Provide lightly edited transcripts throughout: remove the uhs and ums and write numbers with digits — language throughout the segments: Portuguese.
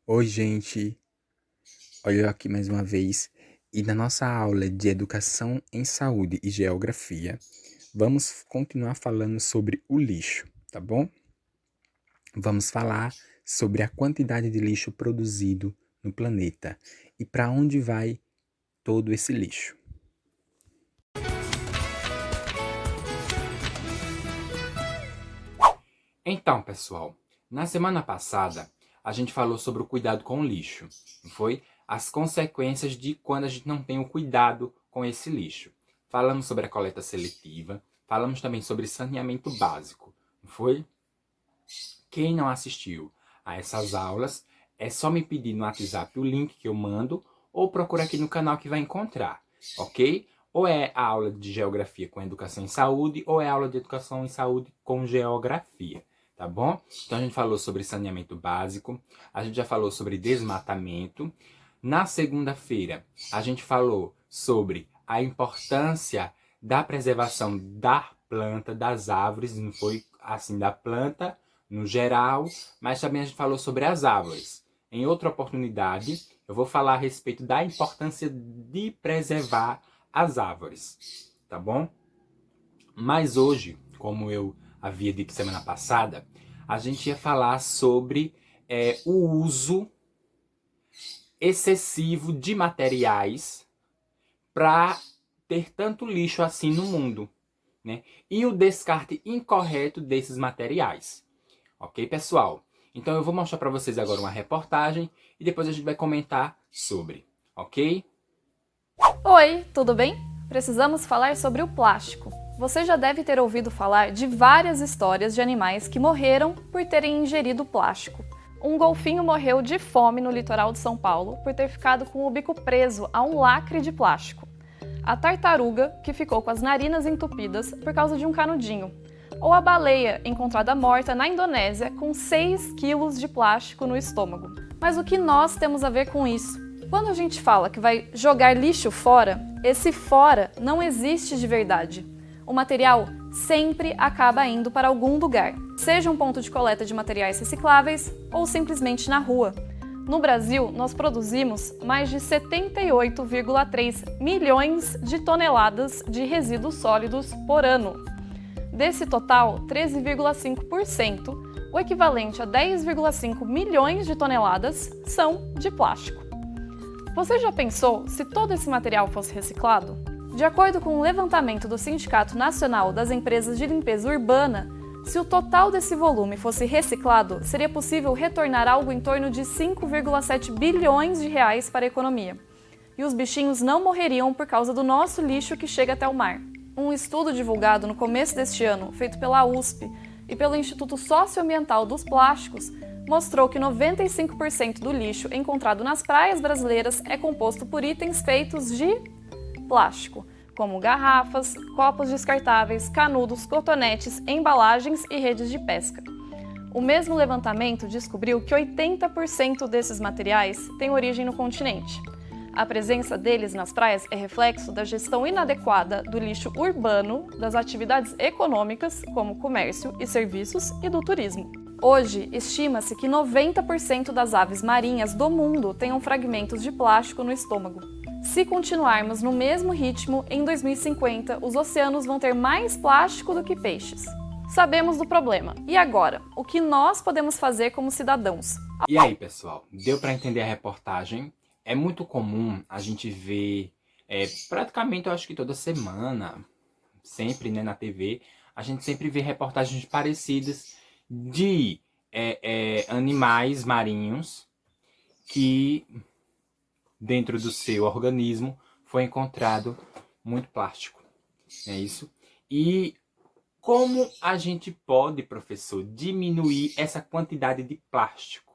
Oi, gente! Olha eu aqui mais uma vez. E na nossa aula de Educação em Saúde e Geografia, vamos continuar falando sobre o lixo, tá bom? Vamos falar sobre a quantidade de lixo produzido no planeta e para onde vai todo esse lixo. Então, pessoal, na semana passada a gente falou sobre o cuidado com o lixo, não foi? As consequências de quando a gente não tem o cuidado com esse lixo. Falamos sobre a coleta seletiva, falamos também sobre saneamento básico, não foi? Quem não assistiu a essas aulas, é só me pedir no WhatsApp o link que eu mando ou procura aqui no canal que vai encontrar, ok? Ou é a aula de geografia com educação em saúde, ou é a aula de educação em saúde com geografia, tá bom? Então a gente falou sobre saneamento básico, a gente já falou sobre desmatamento. Na segunda-feira, a gente falou sobre a importância da preservação da planta, das árvores, não foi assim da planta no geral, mas também a gente falou sobre as árvores. Em outra oportunidade, eu vou falar a respeito da importância de preservar as árvores, tá bom? Mas hoje, como eu havia dito semana passada, a gente ia falar sobre o uso excessivo de materiais para ter tanto lixo assim no mundo, né? E o descarte incorreto desses materiais. Ok, pessoal? Então eu vou mostrar para vocês agora uma reportagem e depois a gente vai comentar sobre, ok? Oi, tudo bem? Precisamos falar sobre o plástico. Você já deve ter ouvido falar de várias histórias de animais que morreram por terem ingerido plástico. Um golfinho morreu de fome no litoral de São Paulo por ter ficado com o bico preso a um lacre de plástico. A tartaruga, que ficou com as narinas entupidas por causa de um canudinho. Ou a baleia, encontrada morta na Indonésia com 6 quilos de plástico no estômago. Mas o que nós temos a ver com isso? Quando a gente fala que vai jogar lixo fora, esse fora não existe de verdade. O material sempre acaba indo para algum lugar, seja um ponto de coleta de materiais recicláveis ou simplesmente na rua. No Brasil, nós produzimos mais de 78,3 milhões de toneladas de resíduos sólidos por ano. Desse total, 13,5%, o equivalente a 10,5 milhões de toneladas, são de plástico. Você já pensou se todo esse material fosse reciclado? De acordo com um levantamento do Sindicato Nacional das Empresas de Limpeza Urbana, se o total desse volume fosse reciclado, seria possível retornar algo em torno de 5,7 bilhões de reais para a economia. E os bichinhos não morreriam por causa do nosso lixo que chega até o mar. Um estudo divulgado no começo deste ano, feito pela USP e pelo Instituto Socioambiental dos Plásticos, mostrou que 95% do lixo encontrado nas praias brasileiras é composto por itens feitos de plástico, como garrafas, copos descartáveis, canudos, cotonetes, embalagens e redes de pesca. O mesmo levantamento descobriu que 80% desses materiais têm origem no continente. A presença deles nas praias é reflexo da gestão inadequada do lixo urbano, das atividades econômicas, como comércio e serviços, e do turismo. Hoje, estima-se que 90% das aves marinhas do mundo tenham fragmentos de plástico no estômago. Se continuarmos no mesmo ritmo, em 2050, os oceanos vão ter mais plástico do que peixes. Sabemos do problema. E agora? O que nós podemos fazer como cidadãos? E aí, pessoal, deu para entender a reportagem? É muito comum a gente ver, praticamente eu acho que toda semana, sempre, né, na TV, a gente sempre vê reportagens parecidas de animais marinhos que dentro do seu organismo foi encontrado muito plástico, é isso? E como a gente pode, professor, diminuir essa quantidade de plástico?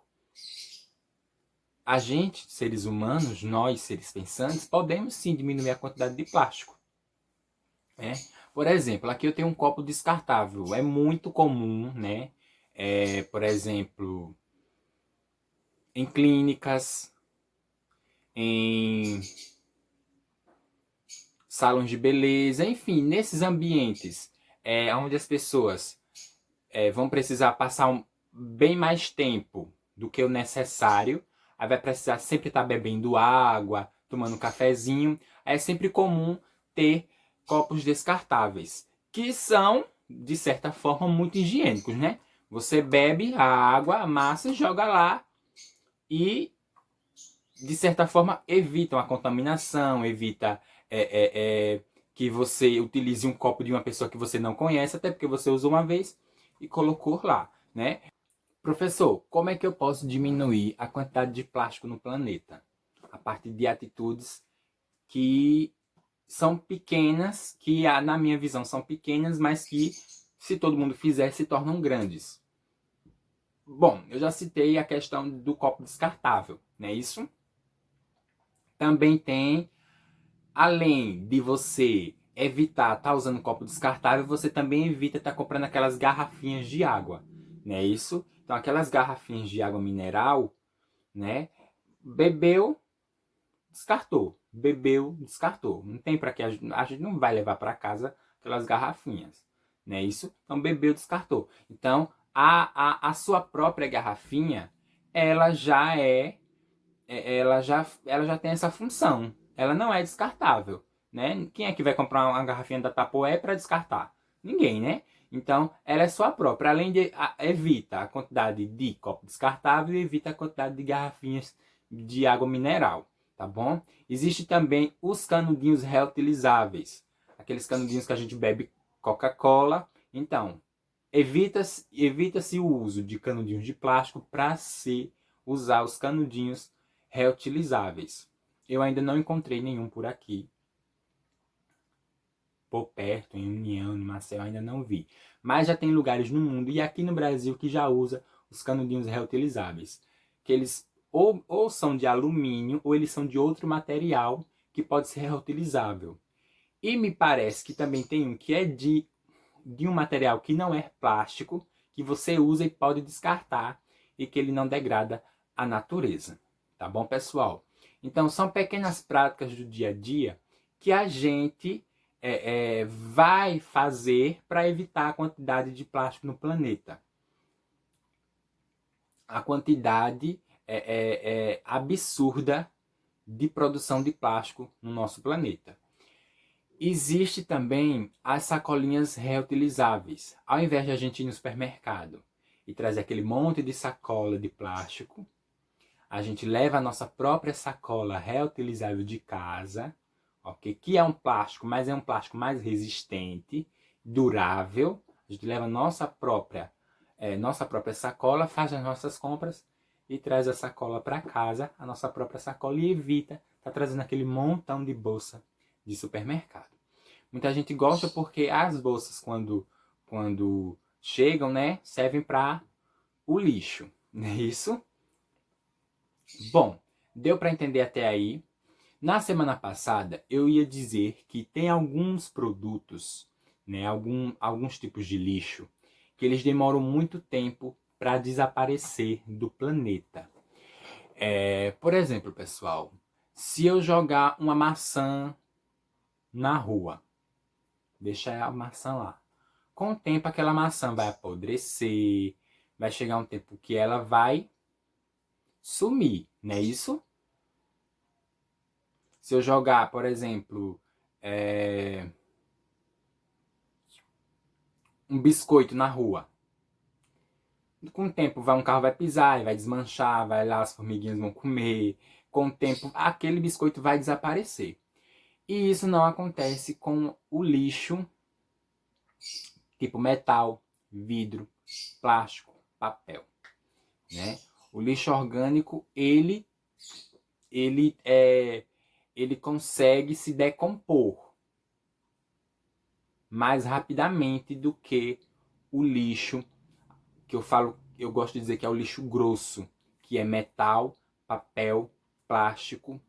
A gente, seres humanos, nós, seres pensantes, podemos sim diminuir a quantidade de plástico, né? Por exemplo, aqui eu tenho um copo descartável. É muito comum, né? Por exemplo, em clínicas, em salões de beleza, enfim, nesses ambientes onde as pessoas vão precisar passar bem mais tempo do que o necessário, aí vai precisar sempre estar bebendo água, tomando um cafezinho. Aí é sempre comum ter copos descartáveis, que são, de certa forma, muito higiênicos, né? Você bebe a água, amassa e joga lá e, de certa forma, evita uma contaminação, evita que você utilize um copo de uma pessoa que você não conhece, até porque você usou uma vez e colocou lá, né? Professor, como é que eu posso diminuir a quantidade de plástico no planeta? A partir de atitudes que são pequenas, que na minha visão são pequenas, mas que, se todo mundo fizer, se tornam grandes. Bom, eu já citei a questão do copo descartável, não é isso? Também tem, além de você evitar estar usando copo descartável, você também evita estar comprando aquelas garrafinhas de água, não é isso? Então, aquelas garrafinhas de água mineral, né? Bebeu, descartou. Bebeu, descartou. Não tem para que a gente não vai levar para casa aquelas garrafinhas, não é isso? Então, bebeu, descartou. Então, a sua própria garrafinha, ela já ela já tem essa função. Ela não é descartável, né? Quem é que vai comprar uma garrafinha da Tupperware para descartar? Ninguém, né? Então, ela é sua própria. Além de evita a quantidade de copo descartável e evita a quantidade de garrafinhas de água mineral, tá bom? Existe também os canudinhos reutilizáveis. Aqueles canudinhos que a gente bebe Coca-Cola. Então, evita-se o uso de canudinhos de plástico para se usar os canudinhos reutilizáveis. Eu ainda não encontrei nenhum por aqui. Por perto, em União, em Maceió, ainda não vi. Mas já tem lugares no mundo e aqui no Brasil que já usa os canudinhos reutilizáveis. Que eles ou são de alumínio ou eles são de outro material que pode ser reutilizável. E me parece que também tem um que é de um material que não é plástico, que você usa e pode descartar e que ele não degrada a natureza. Tá bom, pessoal? Então, são pequenas práticas do dia a dia que a gente vai fazer para evitar a quantidade de plástico no planeta. A quantidade absurda de produção de plástico no nosso planeta. Existe também as sacolinhas reutilizáveis. Ao invés de a gente ir no supermercado e trazer aquele monte de sacola de plástico, a gente leva a nossa própria sacola reutilizável de casa, okay? Que é um plástico, mas é um plástico mais resistente, durável. A gente leva a nossa própria sacola, faz as nossas compras e traz a sacola para casa, a nossa própria sacola, e evita estar trazendo aquele montão de bolsa de supermercado. Muita gente gosta porque as bolsas, quando chegam, né, servem para o lixo, não é isso? Bom, deu para entender até aí. Na semana passada, eu ia dizer que tem alguns produtos, né, alguns tipos de lixo, que eles demoram muito tempo para desaparecer do planeta. Por exemplo, pessoal, se eu jogar uma maçã na rua, deixar a maçã lá, com o tempo aquela maçã vai apodrecer, vai chegar um tempo que ela vai sumir, não é isso? Se eu jogar, por exemplo, um biscoito na rua, com o tempo um carro vai pisar, vai desmanchar, vai lá, as formiguinhas vão comer. Com o tempo, aquele biscoito vai desaparecer. E isso não acontece com o lixo, tipo metal, vidro, plástico, papel, né? O lixo orgânico, ele consegue se decompor mais rapidamente do que o lixo que eu gosto de dizer que é o lixo grosso, que é metal, papel, plástico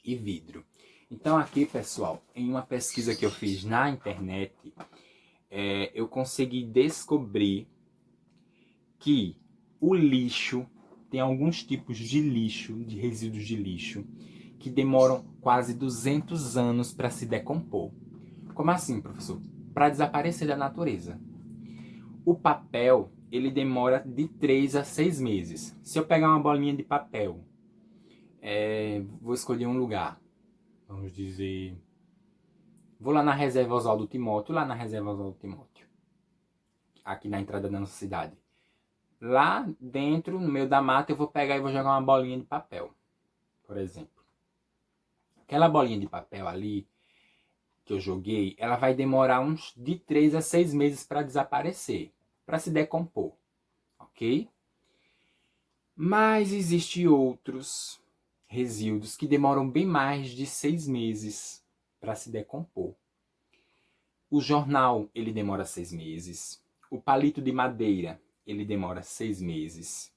e vidro. Então aqui, pessoal, em uma pesquisa que eu fiz na internet, eu consegui descobrir que o lixo, tem alguns tipos de lixo, de resíduos de lixo, que demoram quase 200 anos para se decompor. Como assim, professor? Para desaparecer da natureza. O papel, ele demora de 3 a 6 meses. Se eu pegar uma bolinha de papel, vou escolher um lugar, vamos dizer, vou lá na reserva Oswaldo Timóteo, aqui na entrada da nossa cidade. Lá dentro, no meio da mata, eu vou pegar e vou jogar uma bolinha de papel, por exemplo. Aquela bolinha de papel ali que eu joguei, ela vai demorar uns de 3 a 6 meses para desaparecer, para se decompor, ok? Mas existem outros resíduos que demoram bem mais de 6 meses para se decompor. O jornal, ele demora 6 meses. O palito de madeira, ele demora 6 meses.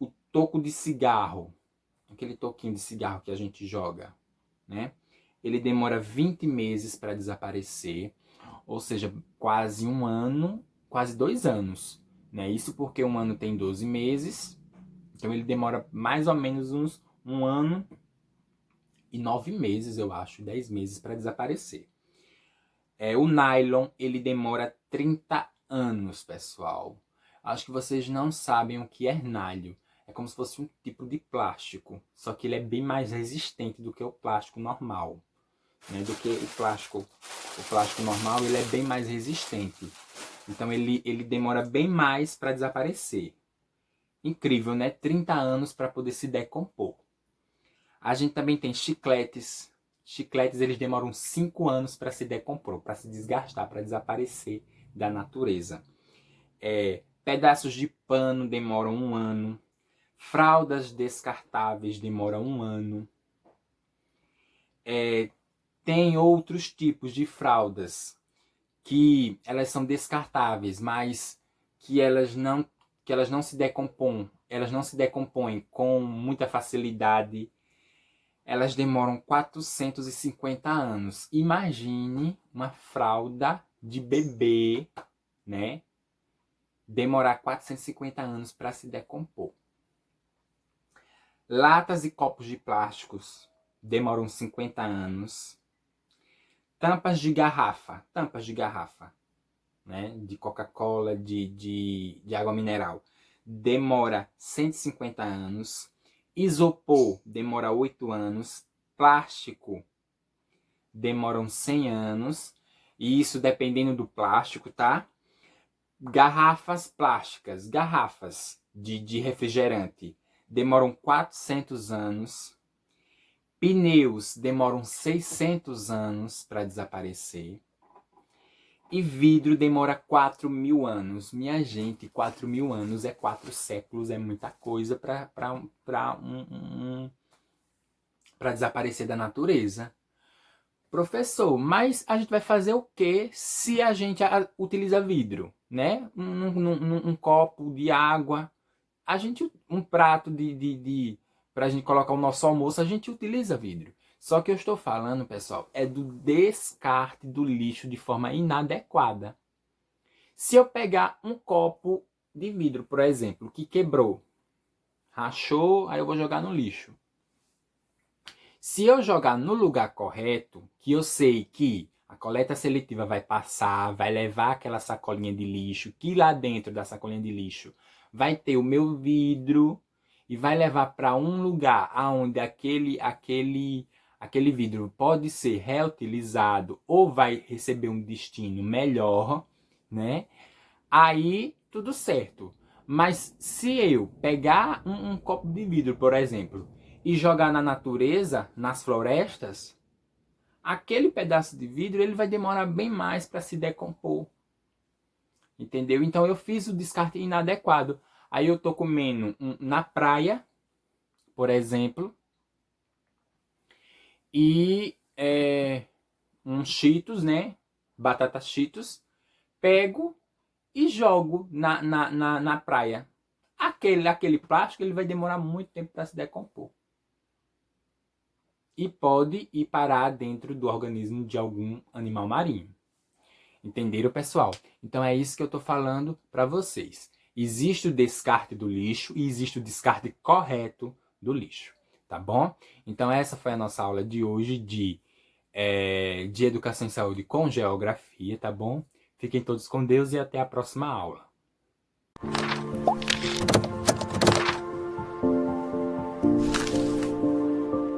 O toco de cigarro, aquele toquinho de cigarro que a gente joga, né? Ele demora 20 meses para desaparecer, ou seja, quase um ano, quase 2 anos. Né? Isso porque um ano tem 12 meses, então ele demora mais ou menos uns 1 ano e 9 meses, eu acho, 10 meses para desaparecer. O nylon, ele demora 30 anos, pessoal. Acho que vocês não sabem o que é nylon. É como se fosse um tipo de plástico, só que ele é bem mais resistente do que o plástico normal. Né? Do que o plástico normal, ele é bem mais resistente. Então ele demora bem mais para desaparecer. Incrível, né? 30 anos para poder se decompor. A gente também tem chicletes. Chicletes, eles demoram 5 anos para se decompor, para se desgastar, para desaparecer da natureza. Pedaços de pano demoram 1 ano. Fraldas descartáveis demoram 1 ano. Tem outros tipos de fraldas que elas são descartáveis, mas que elas não se decompõem com muita facilidade. Elas demoram 450 anos. Imagine uma fralda de bebê, né? Demorar 450 anos para se decompor. Latas e copos de plásticos demoram 50 anos. Tampas de garrafa, né? De Coca-Cola, de água mineral, demora 150 anos. Isopor demora 8 anos. Plástico demoram 100 anos. E isso dependendo do plástico, tá? Garrafas plásticas, garrafas de refrigerante, demoram 400 anos. Pneus demoram 600 anos para desaparecer. E vidro demora 4.000 anos. Minha gente, 4.000 anos é 4 séculos, é muita coisa para desaparecer da natureza. Professor, mas a gente vai fazer o que se a gente utiliza vidro? Né? Um copo de água, um prato para a gente colocar o nosso almoço, a gente utiliza vidro. Só que eu estou falando, pessoal, é do descarte do lixo de forma inadequada. Se eu pegar um copo de vidro, por exemplo, que quebrou, rachou, aí eu vou jogar no lixo. Se eu jogar no lugar correto, que eu sei que a coleta seletiva vai passar, vai levar aquela sacolinha de lixo, que lá dentro da sacolinha de lixo vai ter o meu vidro e vai levar para um lugar onde aquele vidro pode ser reutilizado ou vai receber um destino melhor, né? Aí tudo certo. Mas se eu pegar um copo de vidro, por exemplo, e jogar na natureza, nas florestas, aquele pedaço de vidro ele vai demorar bem mais para se decompor. Entendeu? Então eu fiz o descarte inadequado. Aí eu tô comendo na praia, por exemplo, e um Cheetos, né? Batata Cheetos, pego e jogo na praia. Aquele plástico ele vai demorar muito tempo para se decompor. E pode ir parar dentro do organismo de algum animal marinho. Entenderam, pessoal? Então é isso que eu estou falando para vocês. Existe o descarte do lixo e existe o descarte correto do lixo. Tá bom? Então essa foi a nossa aula de hoje de Educação em Saúde com Geografia, tá bom? Fiquem todos com Deus e até a próxima aula.